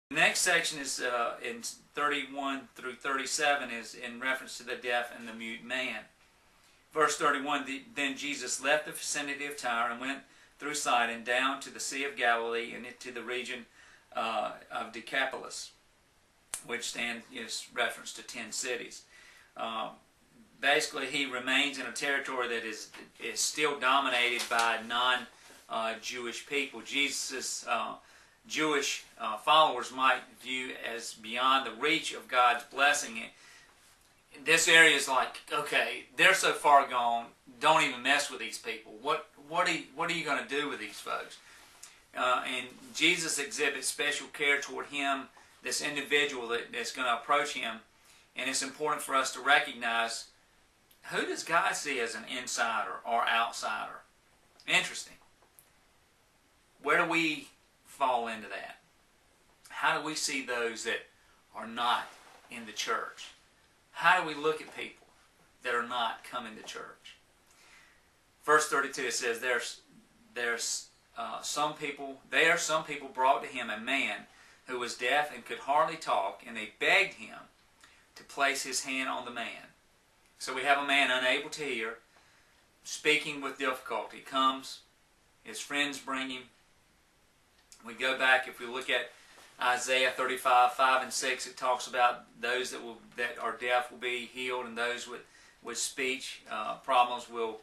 The next section is in 31 through 37 is in reference to the deaf and the mute man. Verse 31, Then Jesus left the vicinity of Tyre and went through Sidon down to the Sea of Galilee and into the region of Decapolis, which is reference to 10 cities. Basically, he remains in a territory that is still dominated by non-Jewish people. Jesus' Jewish followers might view as beyond the reach of God's blessing. This area is like, okay, they're so far gone, don't even mess with these people. What are you going to do with these folks? And Jesus exhibits special care toward him, this individual that's going to approach him. And it's important for us to recognize, who does God see as an insider or outsider? Interesting. Where do we fall into that? How do we see those that are not in the church? How do we look at people that are not coming to church? Verse 32, it says, there are some people brought to him a man who was deaf and could hardly talk, and they begged him to place his hand on the man. So we have a man unable to hear, speaking with difficulty, comes, his friends bring him. We go back, if we look at Isaiah 35, 5 and 6, it talks about those that are deaf will be healed, and those with speech problems will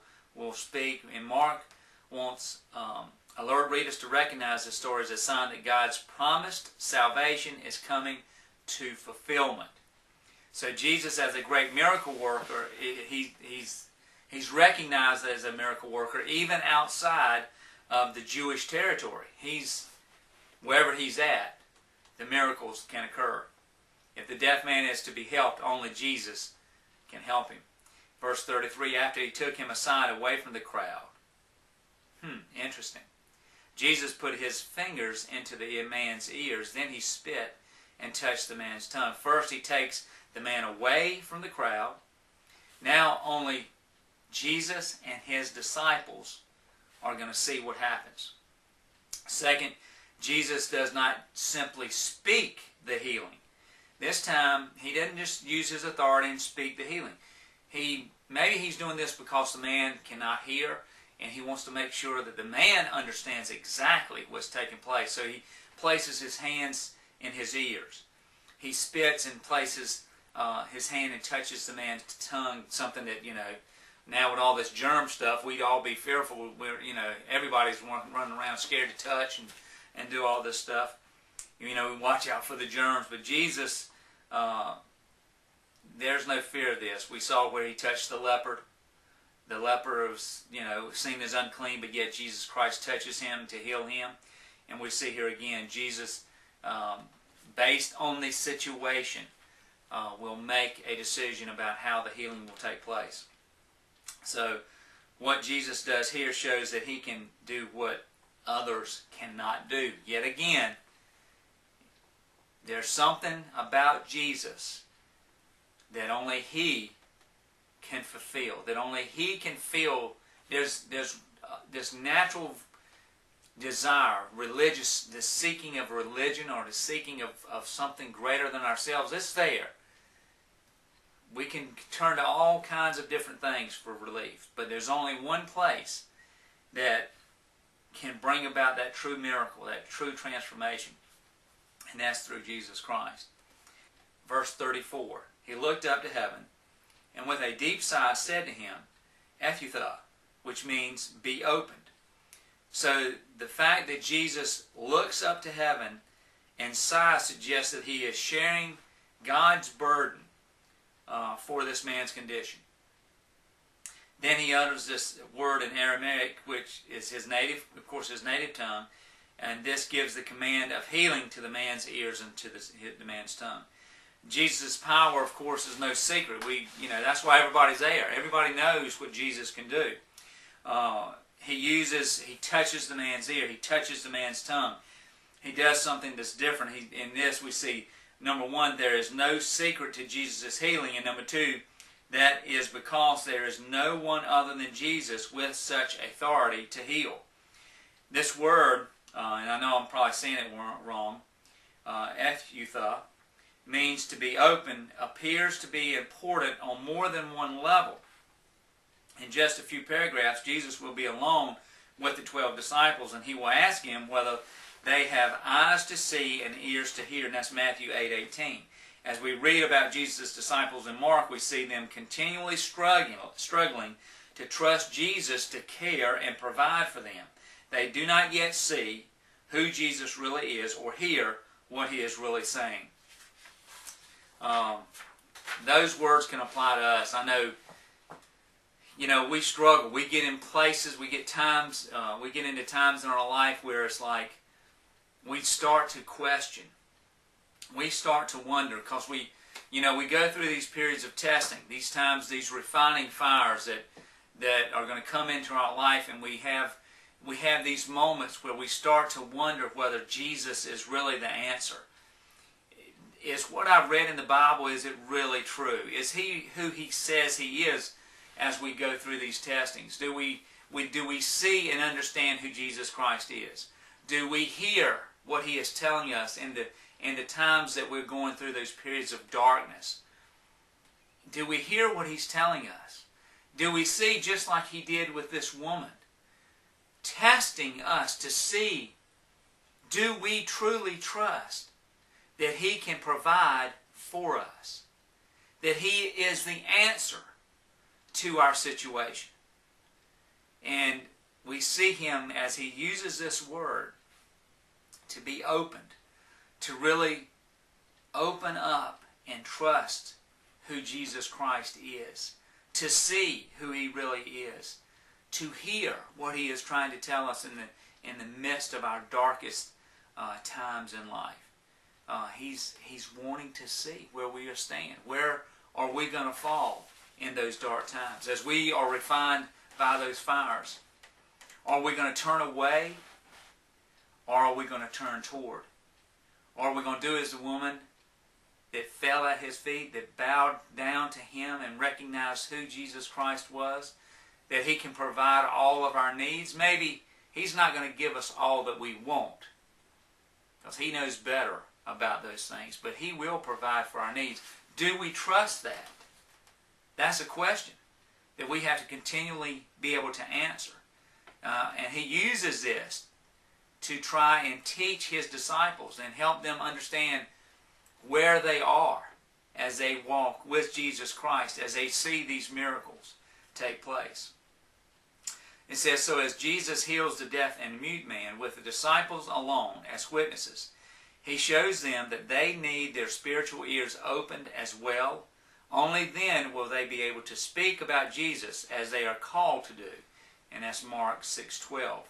speak. And Mark wants alert readers to recognize this story as a sign that God's promised salvation is coming to fulfillment. So Jesus, as a great miracle worker, he's recognized as a miracle worker even outside of the Jewish territory. Wherever he's at, the miracles can occur. If the deaf man is to be helped, only Jesus can help him. Verse 33, after he took him aside away from the crowd. Interesting. Jesus put his fingers into the man's ears, then he spit and touched the man's tongue. First he takes the man away from the crowd. Now only Jesus and his disciples are going to see what happens. Second, Jesus does not simply speak the healing. This time, he doesn't just use his authority and speak the healing. Maybe he's doing this because the man cannot hear, and he wants to make sure that the man understands exactly what's taking place. So he places his hands in his ears. He spits and places his hand and touches the man's tongue, something that, now with all this germ stuff, we'd all be fearful. Everybody's running around scared to touch and do all this stuff. We watch out for the germs. But Jesus, there's no fear of this. We saw where he touched the leper. The leper was, seen as unclean, but yet Jesus Christ touches him to heal him. And we see here again, Jesus, based on the situation, will make a decision about how the healing will take place. So what Jesus does here shows that he can do what others cannot do. Yet again, there's something about Jesus that only he can fulfill, that only he can feel. There's this natural desire, religious, the seeking of religion or the seeking of something greater than ourselves. It's there. We can turn to all kinds of different things for relief, but there's only one place that can bring about that true miracle, that true transformation, and that's through Jesus Christ. Verse 34, he looked up to heaven, and with a deep sigh said to him, Ephphatha, which means be opened. So the fact that Jesus looks up to heaven and sighs suggests that he is sharing God's burden for this man's condition. Then he utters this word in Aramaic, which is his native tongue, and this gives the command of healing to the man's ears and to the man's tongue. Jesus' power, of course, is no secret. That's why everybody's there. Everybody knows what Jesus can do. He touches the man's ear. He touches the man's tongue. He does something that's different. In this we see, number one, there is no secret to Jesus' healing, and number two, that is because there is no one other than Jesus with such authority to heal. This word, and I know I'm probably saying it wrong, ephphatha, means to be open, appears to be important on more than one level. In just a few paragraphs, Jesus will be alone with the 12 disciples, and he will ask him whether they have eyes to see and ears to hear, and that's Matthew 8:18. As we read about Jesus' disciples in Mark, we see them continually struggling to trust Jesus to care and provide for them. They do not yet see who Jesus really is or hear what he is really saying. Those words can apply to us. I know, we struggle. We get in places, we get into times in our life where it's like we start to question. We start to wonder because we go through these periods of testing, these times, these refining fires that are going to come into our life, and we have these moments where we start to wonder whether Jesus is really the answer. Is what I've read in the Bible, is it really true? Is he who he says he is as we go through these testings? Do we see and understand who Jesus Christ is? Do we hear what he is telling us in the times that we're going through those periods of darkness? Do we hear what he's telling us? Do we see, just like he did with this woman, testing us to see, do we truly trust that he can provide for us? That he is the answer to our situation? And we see him as he uses this word to be opened, to really open up and trust who Jesus Christ is, to see who he really is, to hear what he is trying to tell us in the midst of our darkest times in life. He's wanting to see where we are standing. Where are we going to fall in those dark times? As we are refined by those fires, are we going to turn away, or are we going to turn toward? Or are we going to do as the woman that fell at his feet, that bowed down to him and recognized who Jesus Christ was, that he can provide all of our needs? Maybe he's not going to give us all that we want, because he knows better about those things, but he will provide for our needs. Do we trust that? That's a question that we have to continually be able to answer. And he uses this to try and teach his disciples and help them understand where they are as they walk with Jesus Christ, as they see these miracles take place. It says, so as Jesus heals the deaf and mute man with the disciples alone as witnesses, he shows them that they need their spiritual ears opened as well. Only then will they be able to speak about Jesus as they are called to do. And that's Mark 6:12.